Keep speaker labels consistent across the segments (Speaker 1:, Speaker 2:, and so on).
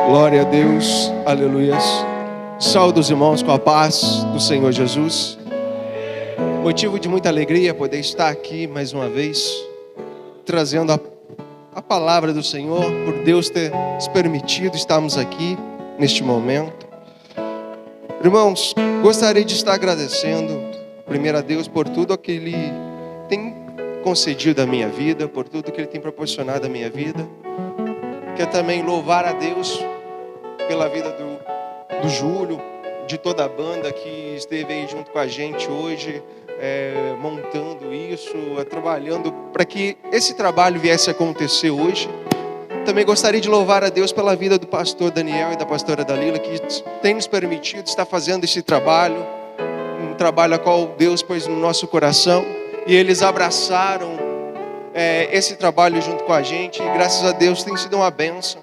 Speaker 1: Glória a Deus, aleluias. Saúde os irmãos com a paz do Senhor Jesus. Motivo de muita alegria poder estar aqui mais uma vez, trazendo a palavra do Senhor, por Deus ter nos permitido estarmos aqui neste momento. Irmãos, gostaria de estar agradecendo, primeiro a Deus, por tudo que Ele tem concedido à minha vida, por tudo que Ele tem proporcionado à minha vida. Quero também louvar a Deus pela vida do Júlio, de toda a banda que esteve aí junto com a gente hoje, montando isso, trabalhando para que esse trabalho viesse a acontecer hoje. Também gostaria de louvar a Deus pela vida do pastor Daniel e da pastora Dalila, que tem nos permitido estar fazendo esse trabalho, um trabalho a qual Deus pôs no nosso coração, e eles abraçaram esse trabalho junto com a gente, e graças a Deus tem sido uma bênção,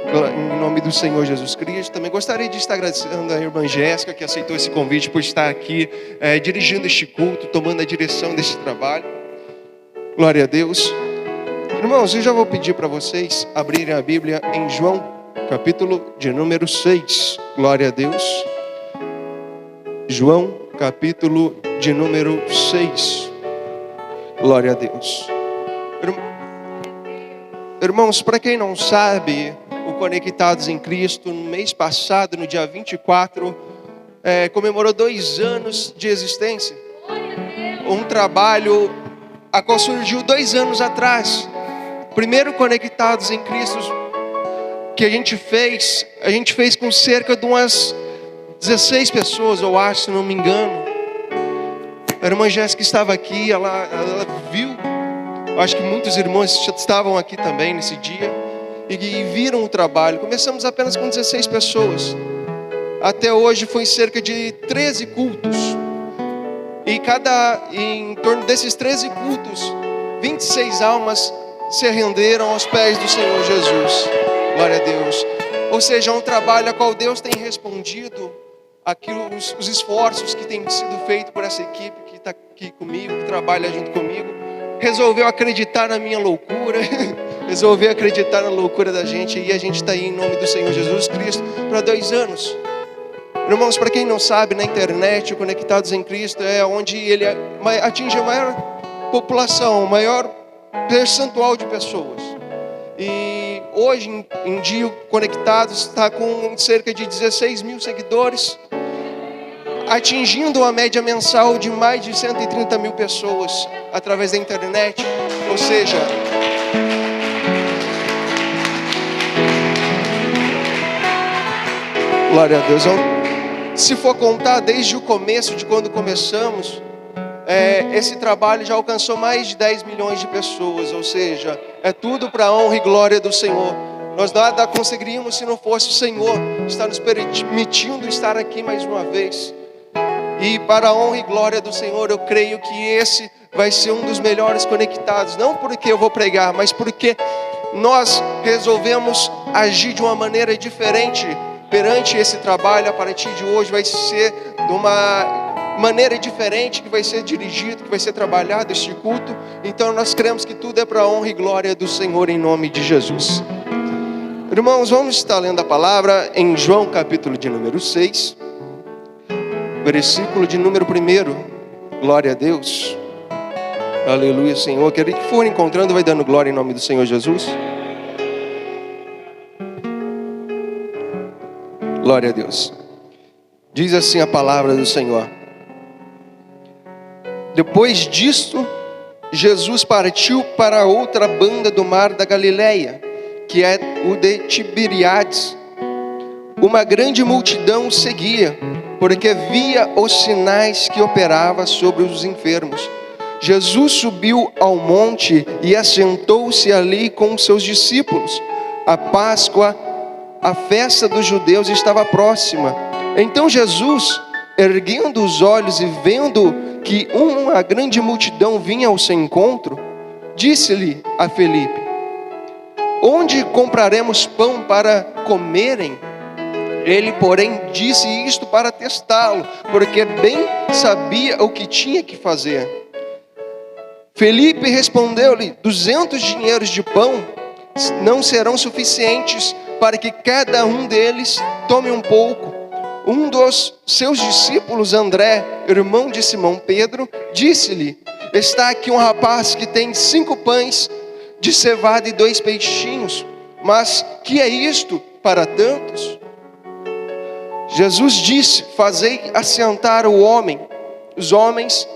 Speaker 1: em nome do Senhor Jesus Cristo. Também gostaria de estar agradecendo a irmã Jéssica, que aceitou esse convite, por estar aqui dirigindo este culto, tomando a direção deste trabalho. Glória a Deus. Irmãos, eu já vou pedir para vocês abrirem a Bíblia em João, capítulo de número 6. Glória a Deus. João, capítulo de número 6. Glória a Deus. Irmãos, para quem não sabe, o Conectados em Cristo, no mês passado, no dia 24, comemorou 2 anos de existência. Um trabalho a qual surgiu 2 anos atrás. Primeiro Conectados em Cristo que a gente fez com cerca de umas 16 pessoas, eu acho, se não me engano. A irmã Jéssica estava aqui, ela viu, eu acho que muitos irmãos estavam aqui também nesse dia, e viram o trabalho. Começamos apenas com 16 pessoas. Até hoje foi cerca de 13 cultos. E em torno desses 13 cultos, 26 almas se renderam aos pés do Senhor Jesus. Glória a Deus. Ou seja, é um trabalho a qual Deus tem respondido os esforços que têm sido feitos por essa equipe que está aqui comigo, que trabalha junto comigo. Resolveu acreditar na minha loucura, resolveu acreditar na loucura da gente, e a gente está aí em nome do Senhor Jesus Cristo para 2 anos. Irmãos, para quem não sabe, na internet, o Conectados em Cristo é onde ele atinge a maior população, o maior percentual de pessoas. E hoje em dia o Conectados está com cerca de 16 mil seguidores, atingindo uma média mensal de mais de 130 mil pessoas através da internet. Ou seja, glória a Deus. Se for contar desde o começo, de quando começamos, esse trabalho já alcançou mais de 10 milhões de pessoas. Ou seja, é tudo para a honra e glória do Senhor. Nós nada conseguiríamos se não fosse o Senhor estar nos permitindo estar aqui mais uma vez. E para a honra e glória do Senhor, eu creio que esse vai ser um dos melhores conectados. Não porque eu vou pregar, mas porque nós resolvemos agir de uma maneira diferente perante esse trabalho. A partir de hoje vai ser de uma maneira diferente que vai ser dirigido, que vai ser trabalhado este culto. Então nós cremos que tudo é para a honra e glória do Senhor, em nome de Jesus. Irmãos, vamos estar lendo a palavra em João, capítulo de número 6. Versículo de número 1. Glória a Deus. Aleluia, Senhor. Aquele que for encontrando vai dando glória em nome do Senhor Jesus. Glória a Deus. Diz assim a palavra do Senhor. Depois disto, Jesus partiu para outra banda do mar da Galileia, que é o de Tiberíades. Uma grande multidão o seguia, porque via os sinais que operava sobre os enfermos. Jesus subiu ao monte e assentou-se ali com seus discípulos. A Páscoa, a festa dos judeus, estava próxima. Então Jesus, erguendo os olhos e vendo que uma grande multidão vinha ao seu encontro, disse-lhe a Felipe: onde compraremos pão para comerem? Ele, porém, disse isto para testá-lo, porque bem sabia o que tinha que fazer. Felipe respondeu-lhe: 200 dinheiros de pão não serão suficientes para que cada um deles tome um pouco. Um dos seus discípulos, André, irmão de Simão Pedro, disse-lhe: está aqui um rapaz que tem 5 pães de cevada e 2 peixinhos, mas que é isto para tantos? Jesus disse: fazei assentar o homem. Os homens,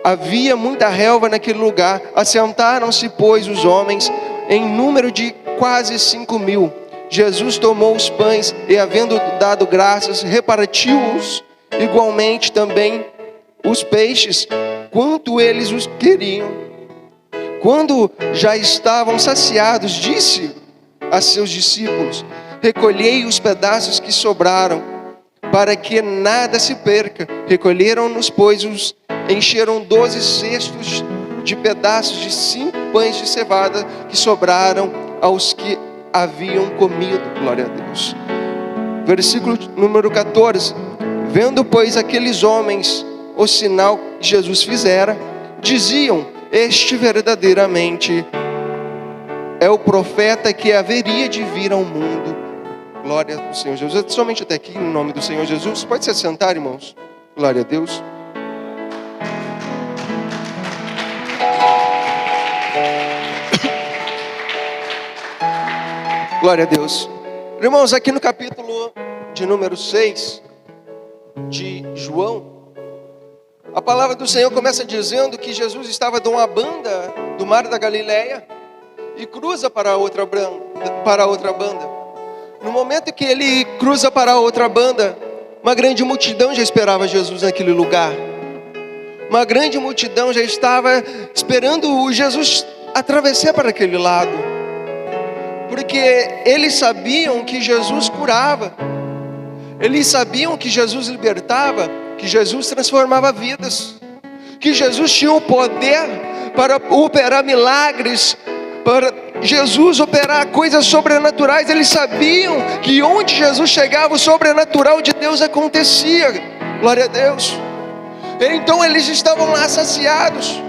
Speaker 1: havia muita relva naquele lugar. Assentaram-se, pois, os homens em número de quase 5.000. Jesus tomou os pães e, havendo dado graças, repartiu-os igualmente também os peixes, quanto eles os queriam. Quando já estavam saciados, disse a seus discípulos: recolhei os pedaços que sobraram, para que nada se perca. Recolheram-nos, pois os encheram 12 cestos de pedaços de 5 pães de cevada que sobraram aos que haviam comido. Glória a Deus. Versículo número 14. Vendo, pois, aqueles homens o sinal que Jesus fizera, diziam: este verdadeiramente é o profeta que haveria de vir ao mundo. Glória ao Senhor Jesus. Somente até aqui, em nome do Senhor Jesus. Pode se assentar, irmãos. Glória a Deus. Glória a Deus. Irmãos, aqui no capítulo de número 6 de João, a palavra do Senhor começa dizendo que Jesus estava de uma banda do mar da Galileia e cruza para a outra banda. No momento que ele cruza para a outra banda, uma grande multidão já esperava Jesus naquele lugar. Uma grande multidão já estava esperando Jesus atravessar para aquele lado. Porque eles sabiam que Jesus curava, eles sabiam que Jesus libertava, que Jesus transformava vidas, que Jesus tinha o poder para operar milagres, para Jesus operar coisas sobrenaturais. Eles sabiam que onde Jesus chegava, o sobrenatural de Deus acontecia. Glória a Deus. Então eles estavam lá saciados.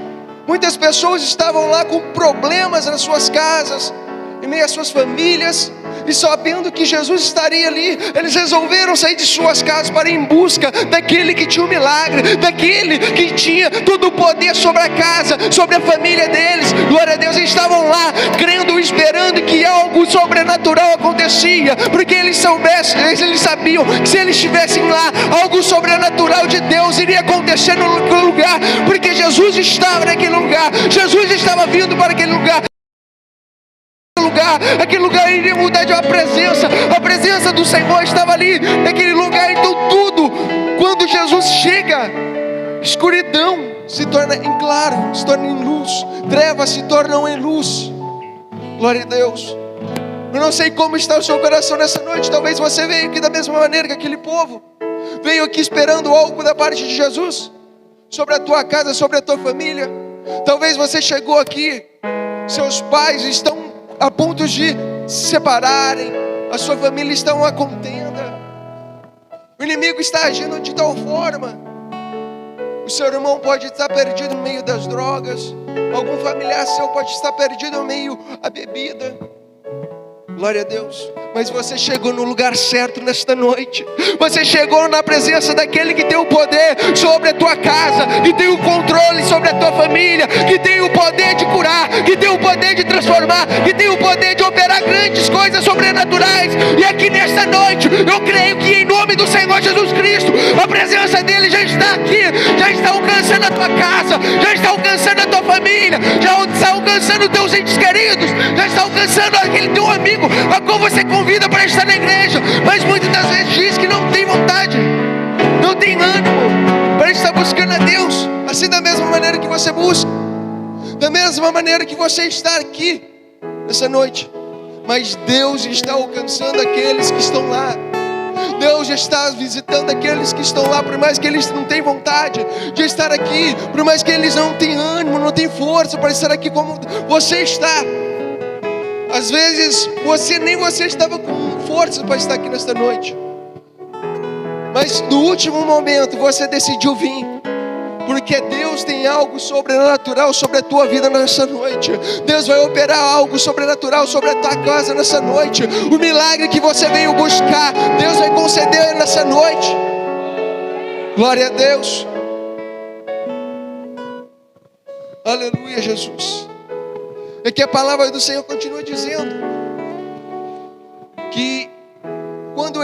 Speaker 1: Muitas pessoas estavam lá com problemas nas suas casas, em meio às suas famílias, e sabendo que Jesus estaria ali, eles resolveram sair de suas casas para ir em busca daquele que tinha o milagre, daquele que tinha todo o poder sobre a casa, sobre a família deles. Glória a Deus. Eles estavam lá crendo, esperando que algo sobrenatural acontecia, porque eles sabiam que se eles estivessem lá, algo sobrenatural de Deus iria acontecer no lugar, porque Jesus estava naquele lugar, Jesus estava vindo para aquele lugar. Aquele lugar iria mudar de uma presença. A presença do Senhor estava ali naquele lugar. Então tudo, quando Jesus chega, escuridão se torna em claro, se torna em luz, trevas se tornam em luz. Glória a Deus. Eu não sei como está o seu coração nessa noite. Talvez você veio aqui da mesma maneira que aquele povo veio aqui esperando algo da parte de Jesus sobre a tua casa, sobre a tua família. Talvez você chegou aqui, seus pais estão a ponto de se separarem, a sua família está em uma contenda, o inimigo está agindo de tal forma, o seu irmão pode estar perdido no meio das drogas, algum familiar seu pode estar perdido no meio da bebida. Glória a Deus. Mas você chegou no lugar certo nesta noite. Você chegou na presença daquele que tem o poder sobre a tua casa, que tem o controle sobre a tua família, que tem o poder de curar, que tem o poder de transformar, que tem o poder de operar grandes coisas sobrenaturais. E aqui nesta noite, eu creio que em nome do Senhor Jesus Cristo, a presença dele já está aqui, já está alcançando a tua casa, já está alcançando a tua família, já está alcançando teus entes queridos, já está alcançando aquele teu amigo a qual você convida para estar na igreja, mas muitas das vezes diz que não tem vontade, não tem ânimo para estar buscando a Deus. Assim, da mesma maneira que você busca, da mesma maneira que você está aqui nessa noite, mas Deus está alcançando aqueles que estão lá. Deus já está visitando aqueles que estão lá, por mais que eles não tenham vontade de estar aqui, por mais que eles não tenham ânimo, não tenham força para estar aqui como você está. Às vezes nem você estava com força para estar aqui nesta noite, mas no último momento você decidiu vir. Porque Deus tem algo sobrenatural sobre a tua vida nessa noite. Deus vai operar algo sobrenatural sobre a tua casa nessa noite. O milagre que você veio buscar, Deus vai conceder nessa noite. Glória a Deus. Aleluia, Jesus. É que a palavra do Senhor continua dizendo que quando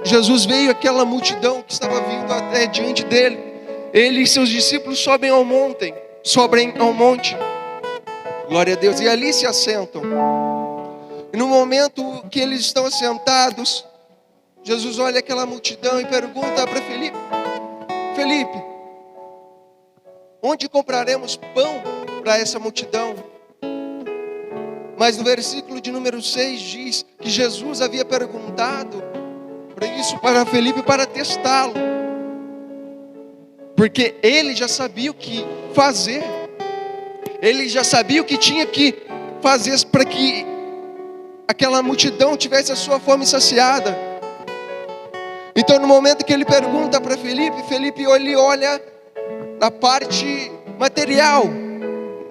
Speaker 1: Jesus veio, aquela multidão que estava vindo até diante dele, ele e seus discípulos sobem ao monte. Glória a Deus. E ali se assentam. E no momento que eles estão assentados, Jesus olha aquela multidão e pergunta para Felipe: Felipe, onde compraremos pão para essa multidão? Mas no versículo de número 6 diz que Jesus havia perguntado para Felipe para testá-lo. Porque ele já sabia o que fazer. Ele já sabia o que tinha que fazer para que aquela multidão tivesse a sua fome saciada. Então no momento que ele pergunta para Felipe, ele olha na parte material,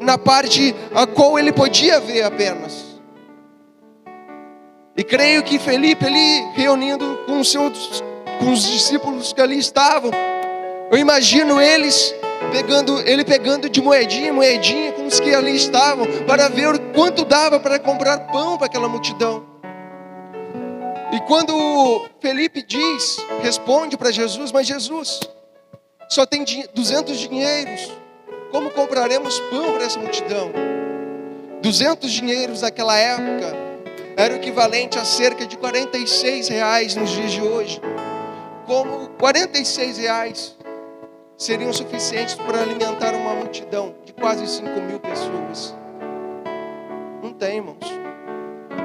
Speaker 1: na parte a qual ele podia ver apenas. E creio que Felipe, ele reunindo com os discípulos que ali estavam, eu imagino ele pegando de moedinha em moedinha com os que ali estavam, para ver o quanto dava para comprar pão para aquela multidão. E quando Felipe responde para Jesus: mas Jesus, só tem 200 dinheiros, como compraremos pão para essa multidão? 200 dinheiros naquela época era o equivalente a cerca de R$46 nos dias de hoje. Como R$46 seriam suficientes para alimentar uma multidão de quase 5.000 pessoas? Não tem, irmãos.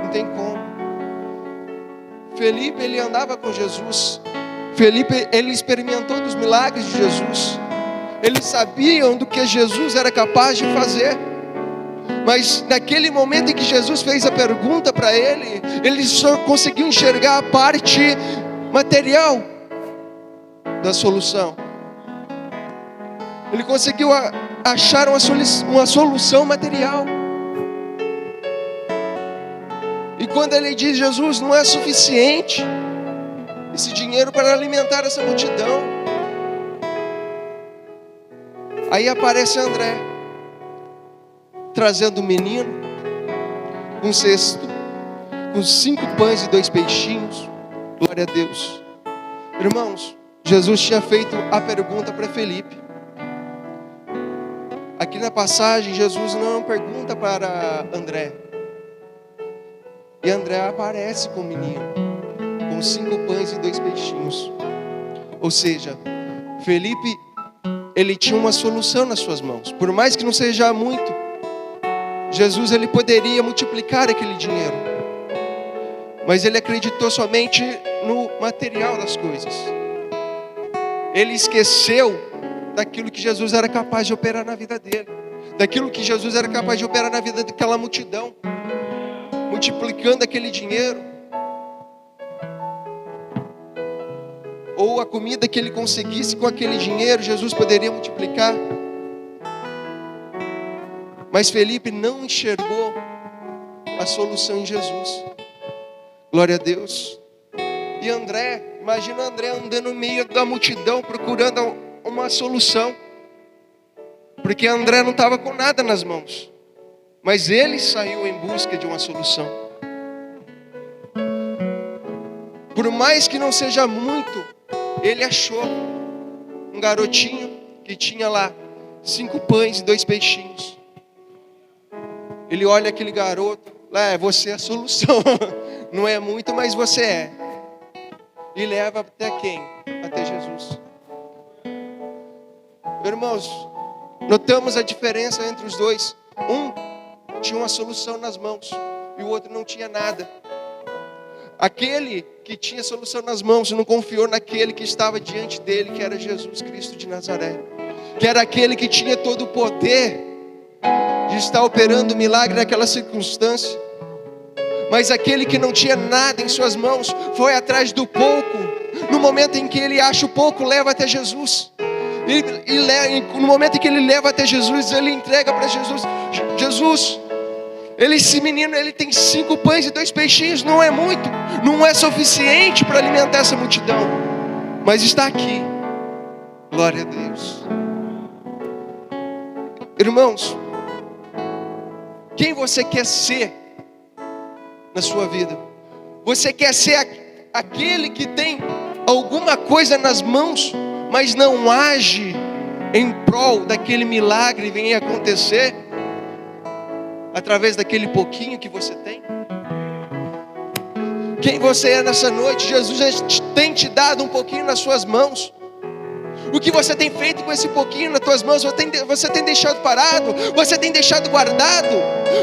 Speaker 1: Não tem como. Felipe, ele andava com Jesus. Felipe, ele experimentou dos milagres de Jesus. Eles sabiam do que Jesus era capaz de fazer. Mas naquele momento em que Jesus fez a pergunta para ele só conseguiu enxergar a parte material da solução. Ele conseguiu achar uma solução material. E quando ele diz: Jesus, não é suficiente esse dinheiro para alimentar essa multidão. Aí aparece André, trazendo um menino, um cesto, com 5 pães e 2 peixinhos. Glória a Deus. Irmãos, Jesus tinha feito a pergunta para Felipe. Aqui na passagem, Jesus não pergunta para André. E André aparece com o menino, com 5 pães e 2 peixinhos. Ou seja, Felipe, ele tinha uma solução nas suas mãos. Por mais que não seja muito, Jesus, ele poderia multiplicar aquele dinheiro. Mas ele acreditou somente no material das coisas. Ele esqueceu daquilo que Jesus era capaz de operar na vida dele. Daquilo que Jesus era capaz de operar na vida daquela multidão. Multiplicando aquele dinheiro. Ou a comida que ele conseguisse com aquele dinheiro, Jesus poderia multiplicar. Mas Felipe não enxergou a solução em Jesus. Glória a Deus. E André, imagina André andando no meio da multidão procurando uma solução. Porque André não estava com nada nas mãos. Mas ele saiu em busca de uma solução. Por mais que não seja muito, ele achou um garotinho que tinha lá 5 pães e 2 peixinhos. Ele olha aquele garoto, você é a solução. Não é muito, mas você é. E leva até quem? Até Jesus. Irmãos, notamos a diferença entre os dois. Um tinha uma solução nas mãos e o outro não tinha nada. Aquele que tinha solução nas mãos não confiou naquele que estava diante dele, que era Jesus Cristo de Nazaré, que era aquele que tinha todo o poder de estar operando o milagre naquela circunstância. Mas aquele que não tinha nada em suas mãos foi atrás do pouco. No momento em que ele acha o pouco, leva até Jesus. E no momento em que ele leva até Jesus, ele entrega para Jesus. Jesus, esse menino, ele tem 5 pães e 2 peixinhos. Não é muito, não é suficiente para alimentar essa multidão, mas está aqui. Glória a Deus. Irmãos, quem você quer ser na sua vida? Você quer ser aquele que tem alguma coisa nas mãos, mas não age em prol daquele milagre venha acontecer através daquele pouquinho que você tem? Quem você é nessa noite? Jesus já tem te dado um pouquinho nas suas mãos. O que você tem feito com esse pouquinho nas tuas mãos? Você tem deixado parado? Você tem deixado guardado?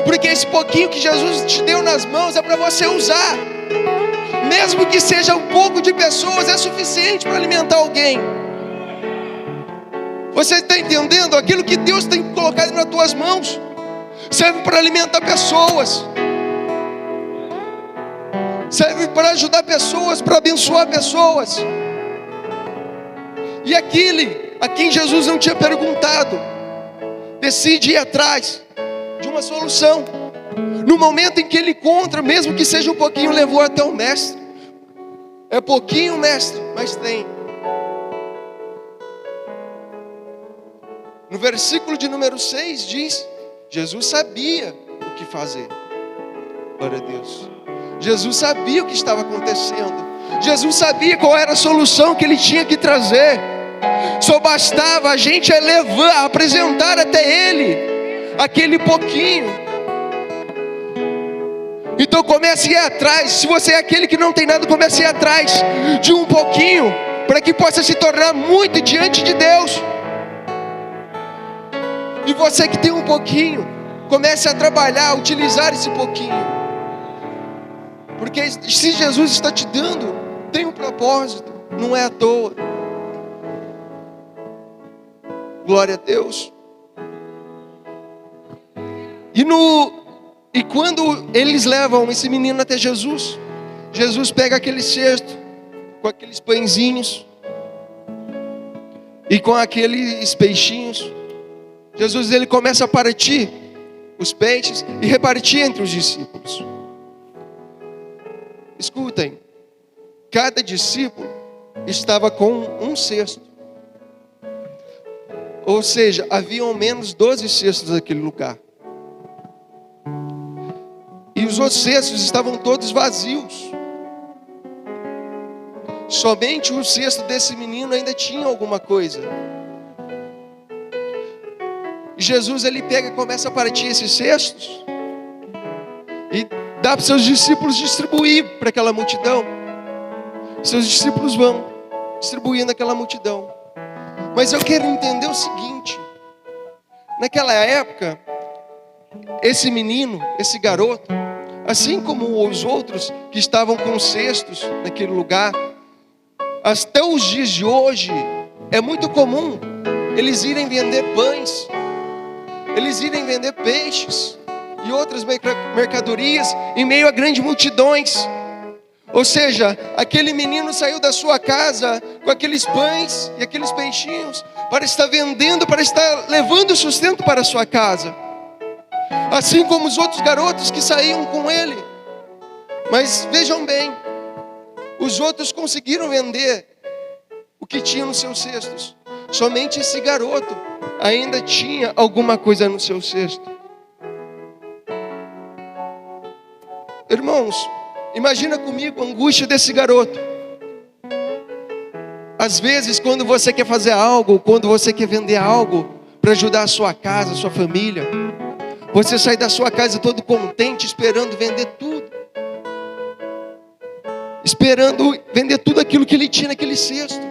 Speaker 1: Porque esse pouquinho que Jesus te deu nas mãos é para você usar. Mesmo que seja um pouco de pessoas, é suficiente para alimentar alguém. Você está entendendo? Aquilo que Deus tem colocado nas tuas mãos serve para alimentar pessoas, serve para ajudar pessoas, para abençoar pessoas. E aquele a quem Jesus não tinha perguntado decide ir atrás de uma solução. No momento em que ele encontra, mesmo que seja um pouquinho, levou até o mestre. É pouquinho, mestre, mas tem. No versículo de número 6 diz: Jesus sabia o que fazer. Glória a Deus. Jesus sabia o que estava acontecendo. Jesus sabia qual era a solução que ele tinha que trazer. Só bastava a gente apresentar até ele aquele pouquinho. Então comece a ir atrás. Se você é aquele que não tem nada, comece a ir atrás de um pouquinho, para que possa se tornar muito diante de Deus. E você que tem um pouquinho, comece a trabalhar, a utilizar esse pouquinho. Porque se Jesus está te dando, tem um propósito, não é à toa. Glória a Deus. E quando eles levam esse menino até Jesus, Jesus pega aquele cesto com aqueles pãezinhos e com aqueles peixinhos. Jesus, ele começa a partir os peixes e repartir entre os discípulos. Escutem, cada discípulo estava com um cesto. Ou seja, havia ao menos 12 cestos naquele lugar. E os outros cestos estavam todos vazios. Somente o cesto desse menino ainda tinha alguma coisa. E Jesus, ele pega e começa a partir esses cestos e dá para os seus discípulos distribuir para aquela multidão. Seus discípulos vão distribuindo aquela multidão. Mas eu quero entender o seguinte: naquela época, esse menino, esse garoto, assim como os outros que estavam com cestos naquele lugar, até os dias de hoje, é muito comum eles irem vender pães, eles irem vender peixes e outras mercadorias em meio a grandes multidões. Ou seja, aquele menino saiu da sua casa com aqueles pães e aqueles peixinhos para estar vendendo, para estar levando sustento para a sua casa. Assim como os outros garotos que saíam com ele. Mas vejam bem, os outros conseguiram vender o que tinha nos seus cestos. Somente esse garoto ainda tinha alguma coisa no seu cesto. Irmãos, imagina comigo a angústia desse garoto. Às vezes, quando você quer fazer algo, quando você quer vender algo para ajudar a sua casa, a sua família, você sai da sua casa todo contente, esperando vender tudo, esperando vender tudo aquilo que ele tinha naquele cesto.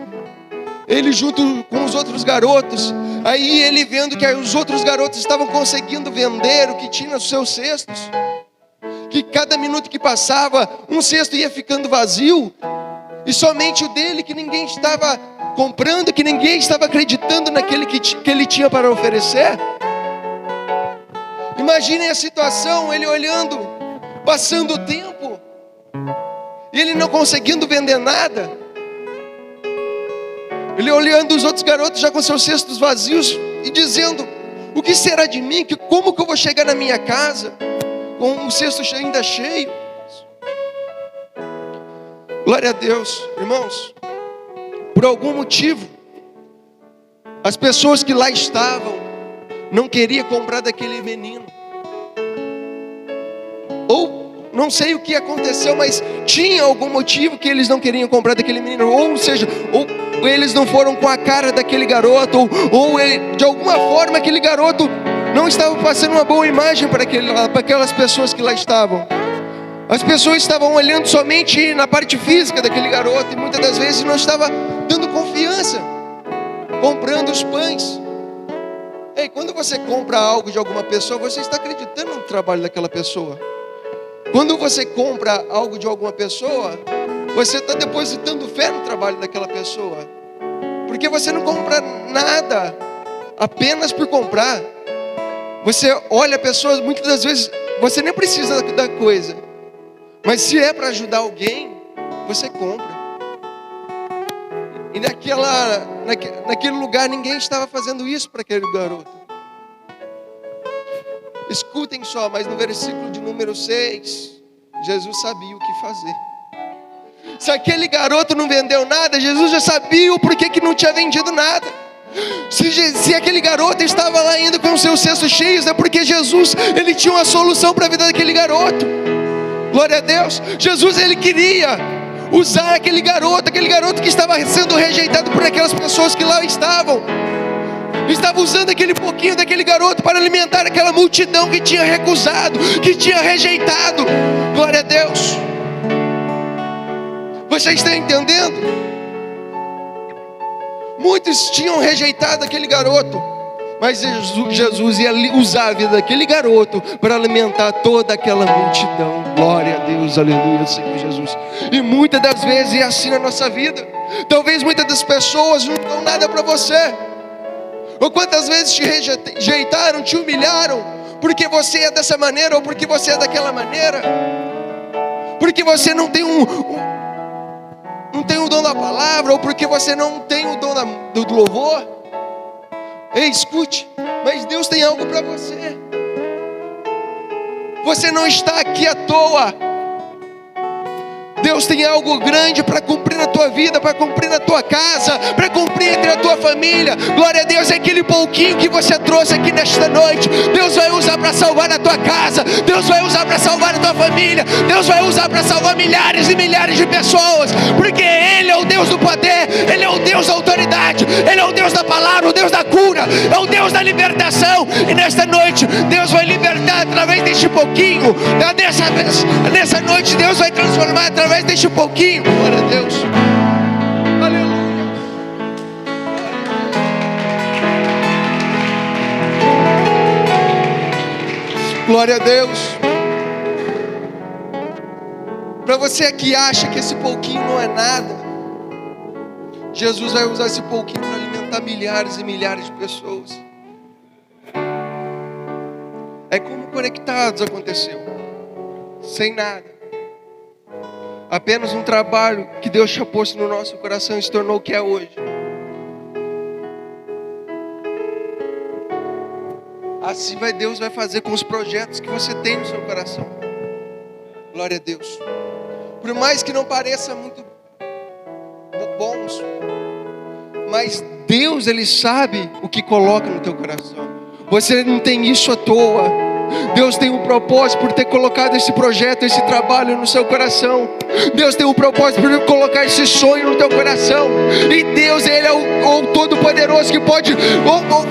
Speaker 1: Ele junto com os outros garotos, aí ele vendo que os outros garotos estavam conseguindo vender o que tinha nos seus cestos, que cada minuto que passava, um cesto ia ficando vazio, e somente o dele, que ninguém estava comprando, que ninguém estava acreditando naquele que ele tinha para oferecer. Imaginem a situação, ele olhando, passando o tempo, e ele não conseguindo vender nada. Ele olhando os outros garotos já com seus cestos vazios e dizendo: o que será de mim? Como que eu vou chegar na minha casa com o cesto ainda cheio? Glória a Deus. Irmãos, por algum motivo, as pessoas que lá estavam não queriam comprar daquele menino. Ou não sei o que aconteceu, mas tinha algum motivo que eles não queriam comprar daquele menino. Ou seja, ou eles não foram com a cara daquele garoto, ou ele, de alguma forma aquele garoto não estava passando uma boa imagem para aquelas pessoas que lá estavam. As pessoas estavam olhando somente na parte física daquele garoto, e muitas das vezes não estava dando confiança, comprando os pães. Ei, quando você compra algo de alguma pessoa, você está acreditando no trabalho daquela pessoa. Quando você compra algo de alguma pessoa, você está depositando fé no trabalho daquela pessoa. Porque você não compra nada apenas por comprar. Você olha a pessoa, muitas das vezes você nem precisa da coisa, mas se é para ajudar alguém, você compra. E naquele lugar ninguém estava fazendo isso para aquele garoto. Escutem só, mas no versículo de número 6, Jesus sabia o que fazer. Se aquele garoto não vendeu nada, Jesus já sabia o porquê que não tinha vendido nada. Se aquele garoto estava lá ainda com os seus cestos cheios, é porque Jesus, ele tinha uma solução para a vida daquele garoto. Glória a Deus. Jesus, ele queria usar aquele garoto que estava sendo rejeitado por aquelas pessoas que lá estavam. Estava usando aquele pouquinho daquele garoto para alimentar aquela multidão que tinha recusado, que tinha rejeitado. Glória a Deus. Você está entendendo? Muitos tinham rejeitado aquele garoto, mas Jesus ia usar a vida daquele garoto para alimentar toda aquela multidão. Glória a Deus, aleluia, Senhor Jesus. E muitas das vezes é assim na nossa vida. Talvez muitas das pessoas não dão nada para você. Ou quantas vezes te rejeitaram, te humilharam, porque você é dessa maneira, ou porque você é daquela maneira, porque você não tem não tem o dom da palavra, ou porque você não tem o dom do louvor. Ei, escute, mas Deus tem algo para você. Você não está aqui à toa. Deus tem algo grande para cumprir na tua vida, para cumprir na tua casa, para cumprir entre a tua família. Glória a Deus, é aquele pouquinho que você trouxe aqui nesta noite, Deus vai usar para salvar a tua casa, Deus vai usar para salvar a tua família, Deus vai usar para salvar milhares e milhares de pessoas, porque Ele é o Deus do poder, Ele é o Deus da autoridade, Ele é o Deus da palavra, o Deus da cura, é o Deus da libertação. E nesta noite Deus vai libertar através deste pouquinho. Nessa noite Deus vai transformar através deste pouquinho. Glória a Deus. Aleluia. Glória a Deus. Para você que acha que esse pouquinho não é nada, Jesus vai usar esse pouquinho para alimentar milhares e milhares de pessoas. É como Conectados aconteceu, sem nada, apenas um trabalho que Deus tinha posto no nosso coração e se tornou o que é hoje. Assim Deus vai fazer com os projetos que você tem no seu coração. Glória a Deus. Por mais que não pareça muito bons, mas Deus, Ele sabe o que coloca no teu coração. Você não tem isso à toa. Deus tem um propósito por ter colocado esse projeto, esse trabalho no seu coração. Deus tem um propósito por colocar esse sonho no teu coração. E Deus, Ele é o Todo-Poderoso que pode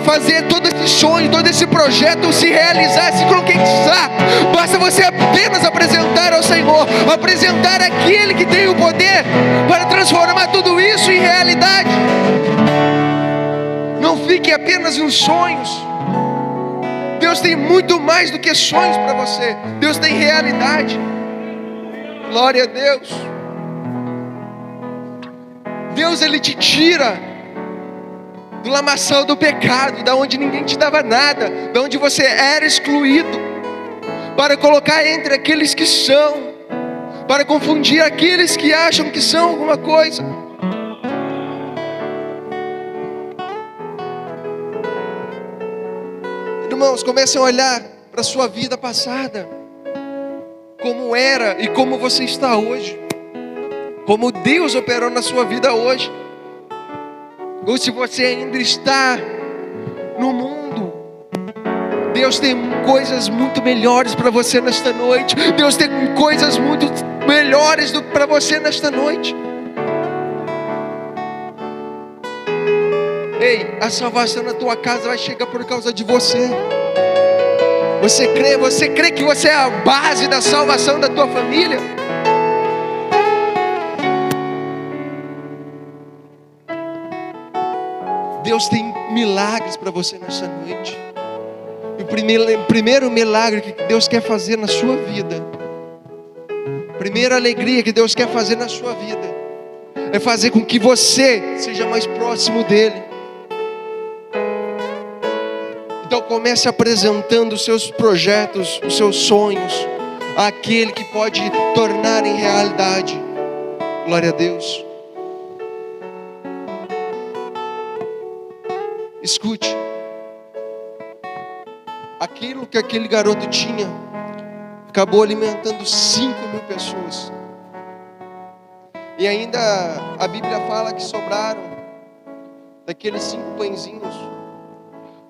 Speaker 1: fazer todo esse sonho, todo esse projeto se realizar, se concretizar. Basta você apenas apresentar ao Senhor, apresentar aquele que tem o poder para transformar tudo isso em realidade. Não fique apenas nos sonhos. Deus tem muito mais do que sonhos para você. Deus tem realidade. Glória a Deus. Deus, Ele te tira do lamaçal do pecado, da onde ninguém te dava nada, da onde você era excluído, para colocar entre aqueles que são, para confundir aqueles que acham que são alguma coisa. Irmãos, comecem a olhar para a sua vida passada, como era e como você está hoje, como Deus operou na sua vida hoje, ou se você ainda está no mundo. Deus tem coisas muito melhores para você nesta noite. Deus tem coisas muito melhores para você nesta noite. Ei, a salvação na tua casa vai chegar por causa de você. Você crê que você é a base da salvação da tua família? Deus tem milagres para você nessa noite. E o primeiro milagre que Deus quer fazer na sua vida, a primeira alegria que Deus quer fazer na sua vida, é fazer com que você seja mais próximo dEle. Então comece apresentando os seus projetos, os seus sonhos, àquele que pode tornar em realidade. Glória a Deus. Escute. Aquilo que aquele garoto tinha acabou alimentando 5.000 pessoas. E ainda a Bíblia fala que sobraram daqueles 5 pãezinhos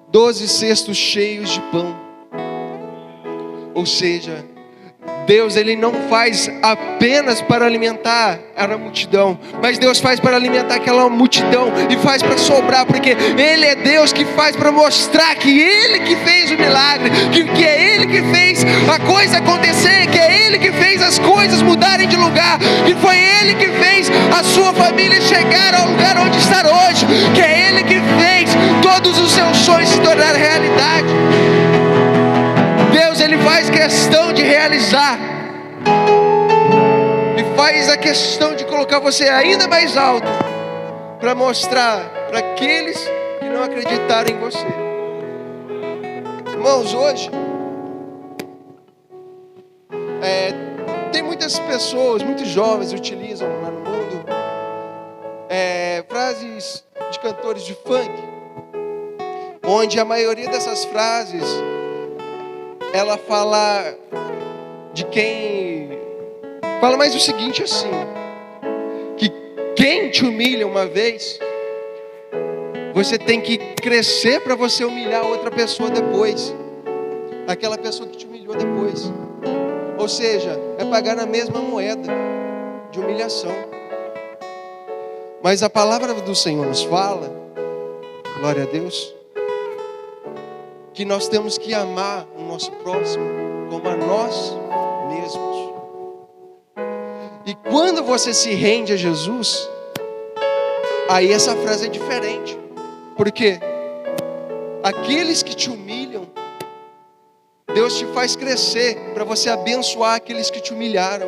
Speaker 1: 12 cestos cheios de pão. Ou seja, Deus, Ele não faz apenas para alimentar a multidão, mas Deus faz para alimentar aquela multidão e faz para sobrar, porque Ele é Deus que faz para mostrar que Ele que fez o milagre, que é Ele que fez a coisa acontecer, que é Ele que fez as coisas mudarem de lugar, que foi Ele que fez a sua família chegar ao lugar onde está hoje, que é Ele que fez todos os seus sonhos se tornar realidade. Deus, Ele faz questão de realizar, e faz a questão de colocar você ainda mais alto, para mostrar para aqueles que não acreditaram em você. Irmãos, hoje tem muitas pessoas, muitos jovens utilizam lá no mundo frases de cantores de funk, onde a maioria dessas frases ela fala de quem fala mais o seguinte assim, que quem te humilha uma vez, você tem que crescer para você humilhar outra pessoa depois, aquela pessoa que te humilhou depois. Ou seja, é pagar na mesma moeda de humilhação. Mas a palavra do Senhor nos fala, glória a Deus, que nós temos que amar o nosso próximo como a nós mesmos. E quando você se rende a Jesus, aí essa frase é diferente. Porque aqueles que te humilham, Deus te faz crescer para você abençoar aqueles que te humilharam.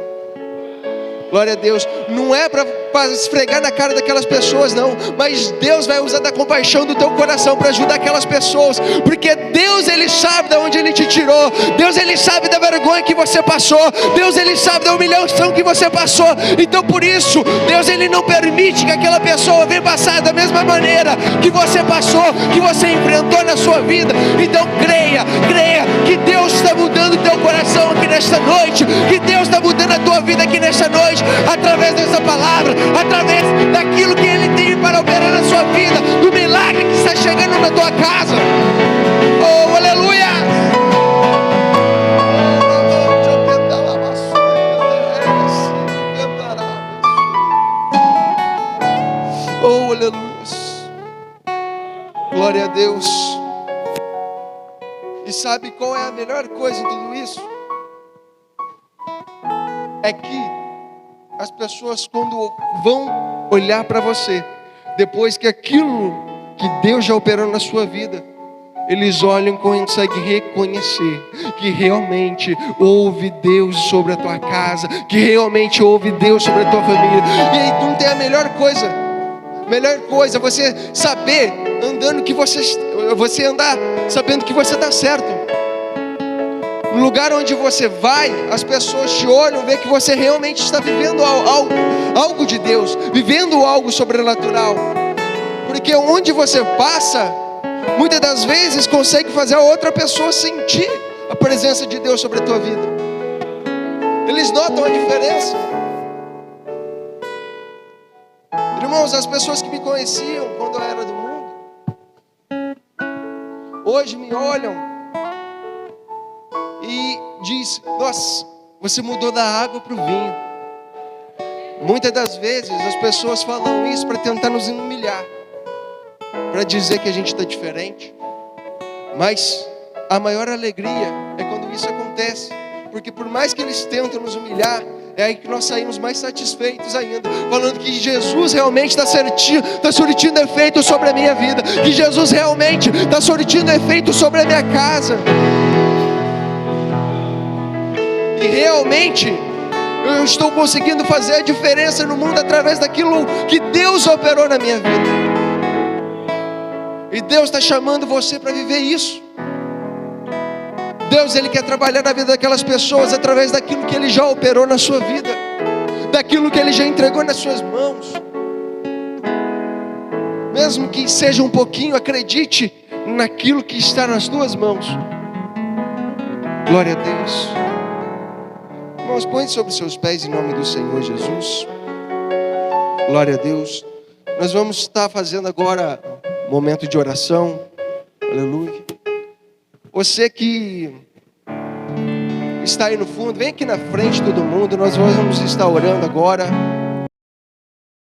Speaker 1: Glória a Deus. Não é para esfregar na cara daquelas pessoas, não. Mas Deus vai usar da compaixão do teu coração para ajudar aquelas pessoas. Porque Deus, Ele sabe de onde Ele te tirou. Deus, Ele sabe da vergonha que você passou. Deus, Ele sabe da humilhação que você passou. Então por isso, Deus, Ele não permite que aquela pessoa venha passar da mesma maneira que você passou, que você enfrentou na sua vida. Então creia que Deus está mudando o teu coração aqui nesta noite. Que Deus está mudando a tua vida aqui nesta noite, através dessa palavra, através daquilo que Ele tem para operar na sua vida, do milagre que está chegando na tua casa. Oh, aleluia! Oh, aleluia! Glória a Deus! E sabe qual é a melhor coisa em tudo isso? É que as pessoas, quando vão olhar para você, depois que aquilo que Deus já operou na sua vida, eles olham e conseguem reconhecer que realmente houve Deus sobre a tua casa, que realmente houve Deus sobre a tua família. E aí não tem a melhor coisa você saber andando que você andar sabendo que você está certo. No lugar onde você vai, as pessoas te olham, vê que você realmente está vivendo algo de Deus, vivendo algo sobrenatural. Porque onde você passa, muitas das vezes consegue fazer a outra pessoa sentir a presença de Deus sobre a tua vida. Eles notam a diferença. Irmãos, as pessoas que me conheciam quando eu era do mundo, hoje me olham e dizem: nossa, você mudou da água para o vinho. Muitas das vezes as pessoas falam isso para tentar nos humilhar, para dizer que a gente está diferente. Mas a maior alegria é quando isso acontece, porque por mais que eles tentam nos humilhar, é aí que nós saímos mais satisfeitos ainda, falando que Jesus realmente está surtindo efeito sobre a minha vida, que Jesus realmente está surtindo efeito sobre a minha casa, e realmente eu estou conseguindo fazer a diferença no mundo através daquilo que Deus operou na minha vida. E Deus está chamando você para viver isso. Deus, Ele quer trabalhar na vida daquelas pessoas através daquilo que Ele já operou na sua vida, daquilo que Ele já entregou nas suas mãos. Mesmo que seja um pouquinho, acredite naquilo que está nas tuas mãos. Glória a Deus. Irmãos, põe sobre seus pés em nome do Senhor Jesus. Glória a Deus. Nós vamos estar fazendo agora um momento de oração. Aleluia. Você que está aí no fundo, vem aqui na frente todo mundo. Nós vamos estar orando agora.